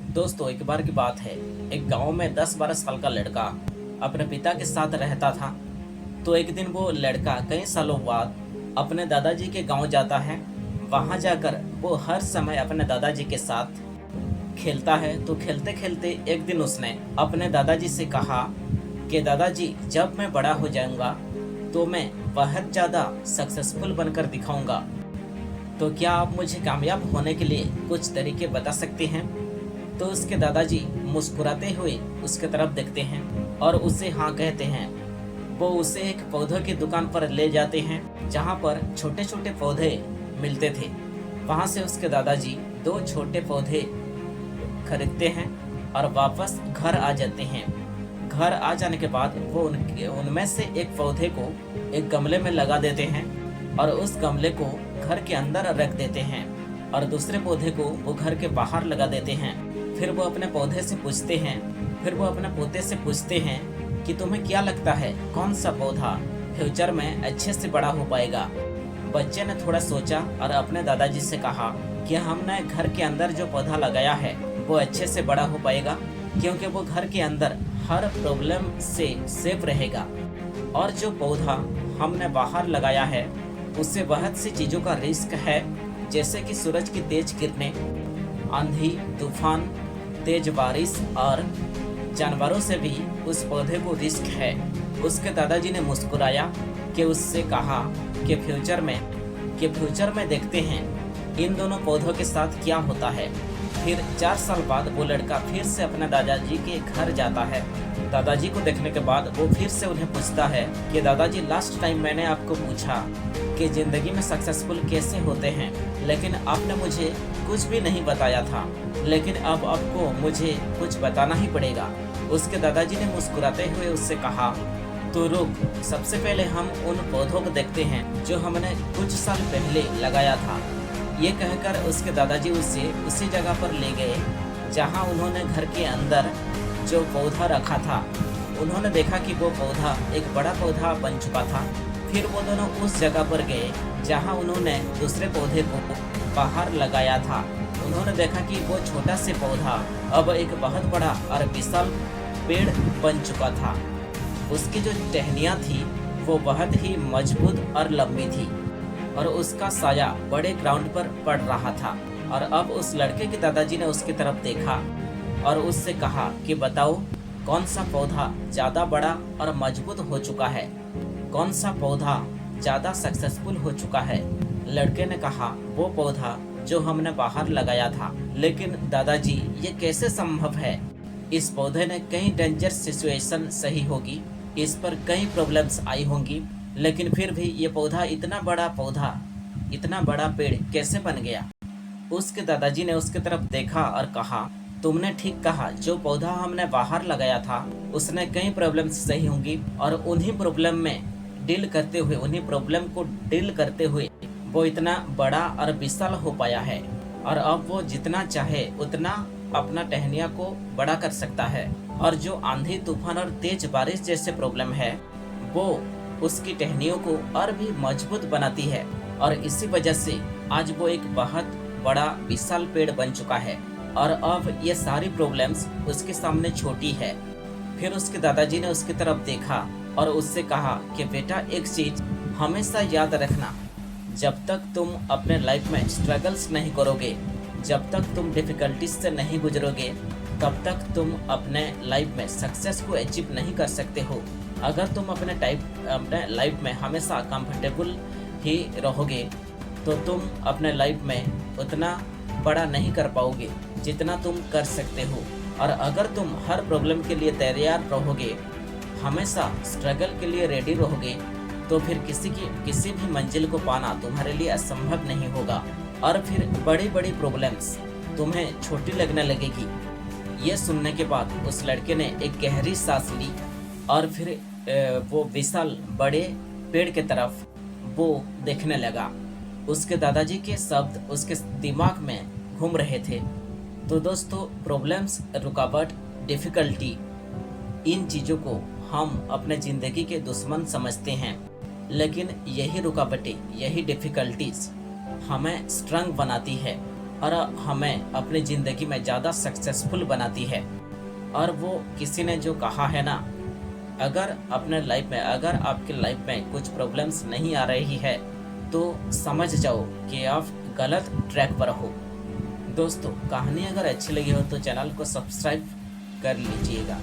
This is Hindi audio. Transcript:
दोस्तों, एक बार की बात है। एक गांव में 10-12 साल का लड़का अपने पिता के साथ रहता था। तो एक दिन वो लड़का कई सालों बाद अपने दादाजी के गांव जाता है। वहां जाकर वो हर समय अपने दादाजी के साथ खेलता है। तो खेलते खेलते एक दिन उसने अपने दादाजी से कहा कि दादाजी, जब मैं बड़ा हो जाऊंगा तो मैं बहुत ज़्यादा सक्सेसफुल बनकर दिखाऊंगा। तो क्या आप मुझे कामयाब होने के लिए कुछ तरीके बता सकते हैं? तो उसके दादाजी मुस्कुराते हुए उसके तरफ देखते हैं और उसे हाँ कहते हैं। वो उसे एक पौधों की दुकान पर ले जाते हैं जहाँ पर छोटे छोटे पौधे मिलते थे। वहाँ से उसके दादाजी दो छोटे पौधे खरीदते हैं और वापस घर आ जाते हैं। घर आ जाने के बाद वो उनमें से एक पौधे को एक गमले में लगा देते हैं और उस गमले को घर के अंदर रख देते हैं और दूसरे पौधे को वो घर के बाहर लगा देते हैं। फिर वो अपने पोते से पूछते हैं कि तुम्हें क्या लगता है कौन सा पौधा फ्यूचर में अच्छे से बड़ा हो पाएगा? बच्चे ने थोड़ा सोचा और अपने दादाजी से कहा कि हमने घर के अंदर जो पौधा लगाया है वो अच्छे से बड़ा हो पाएगा, क्योंकि वो घर के अंदर हर प्रॉब्लम से सेफ रहेगा। और जो पौधा हमने बाहर लगाया है उससे बहुत सी चीज़ों का रिस्क है, जैसे कि सूरज की तेज किरणें, आंधी तूफान, तेज बारिश और जानवरों से भी उस पौधे को रिस्क है। उसके दादाजी ने मुस्कुराया कि उससे कहा कि फ्यूचर में देखते हैं इन दोनों पौधों के साथ क्या होता है। फिर 4 साल बाद वो लड़का फिर से अपने दादाजी के घर जाता है। दादाजी को देखने के बाद वो फिर से उन्हें पूछता है कि दादाजी, लास्ट टाइम मैंने आपको पूछा कि ज़िंदगी में सक्सेसफुल कैसे होते हैं, लेकिन आपने मुझे कुछ भी नहीं बताया था, लेकिन अब आपको मुझे कुछ बताना ही पड़ेगा। उसके दादाजी ने मुस्कुराते हुए उससे कहा, तो रुक, सबसे पहले हम उन पौधों को देखते हैं जो हमने कुछ साल पहले लगाया था। ये कहकर उसके दादाजी उसे उसी जगह पर ले गए जहाँ उन्होंने घर के अंदर जो पौधा रखा था। उन्होंने देखा कि वो पौधा एक बड़ा पौधा बन चुका था। फिर वो दोनों उस जगह पर गए जहाँ उन्होंने दूसरे पौधे को बाहर लगाया था। उन्होंने देखा कि वो छोटा से पौधा अब एक बहुत बड़ा और विशाल पेड़ बन चुका था। उसकी जो टहनियाँ थी वो बहुत ही मजबूत और लंबी थी और उसका साया बड़े ग्राउंड पर पड़ रहा था। और अब उस लड़के के दादाजी ने उसकी तरफ देखा और उससे कहा कि बताओ, कौन सा पौधा ज़्यादा बड़ा और मजबूत हो चुका है, कौन सा पौधा ज़्यादा सक्सेसफुल हो चुका है? लड़के ने कहा, वो पौधा जो हमने बाहर लगाया था। लेकिन दादाजी, ये कैसे संभव है? इस पौधे ने कई डेंजर सिचुएशन सही होगी, इस पर कई प्रॉब्लम्स आई होंगी, लेकिन फिर भी ये पौधा इतना बड़ा पेड़ कैसे बन गया? उसके दादाजी ने उसकी तरफ देखा और कहा, तुमने ठीक कहा, जो पौधा हमने बाहर लगाया था उसने कई प्रॉब्लम्स सही होंगी और उन्हीं प्रॉब्लम को डील करते हुए वो इतना बड़ा और विशाल हो पाया है। और अब वो जितना चाहे उतना अपना टहनिया को बड़ा कर सकता है। और जो आंधी तूफान और तेज बारिश जैसे प्रॉब्लम है वो उसकी टहनियों को और भी मजबूत बनाती है। और इसी वजह से आज वो एक बहुत बड़ा विशाल पेड़ बन चुका है और अब ये सारी प्रॉब्लम्स उसके सामने छोटी है। फिर उसके दादाजी ने उसकी तरफ देखा और उससे कहा कि बेटा, एक चीज़ हमेशा याद रखना, जब तक तुम अपने लाइफ में स्ट्रगल्स नहीं करोगे, जब तक तुम डिफ़िकल्टीज से नहीं गुजरोगे, तब तक तुम अपने लाइफ में सक्सेस को अचीव नहीं कर सकते हो। अगर तुम अपने लाइफ में हमेशा कंफर्टेबल ही रहोगे तो तुम अपने लाइफ में उतना बड़ा नहीं कर पाओगे जितना तुम कर सकते हो। और अगर तुम हर प्रॉब्लम के लिए तैयार रहोगे, हमेशा स्ट्रगल के लिए रेडी रहोगे, तो फिर किसी भी मंजिल को पाना तुम्हारे लिए असंभव नहीं होगा और फिर बड़ी बड़ी प्रॉब्लम्स तुम्हें छोटी लगने लगेगी। ये सुनने के बाद उस लड़के ने एक गहरी सांस ली और फिर वो विशाल बड़े पेड़ की तरफ वो देखने लगा। उसके दादाजी के शब्द उसके दिमाग में घूम रहे थे। तो दोस्तों, प्रॉब्लम्स, रुकावट, डिफ़िकल्टी, इन चीज़ों को हम अपने ज़िंदगी के दुश्मन समझते हैं, लेकिन यही रुकावटें, यही डिफ़िकल्टीज हमें स्ट्रॉन्ग बनाती है। और हमें अपनी ज़िंदगी में ज़्यादा सक्सेसफुल बनाती है। और वो किसी ने जो कहा है ना, अगर अपने लाइफ में, अगर आपकी लाइफ में कुछ प्रॉब्लम्स नहीं आ रही है तो समझ जाओ कि आप गलत ट्रैक पर हो। दोस्तों, कहानी अगर अच्छी लगी हो तो चैनल को सब्सक्राइब कर लीजिएगा।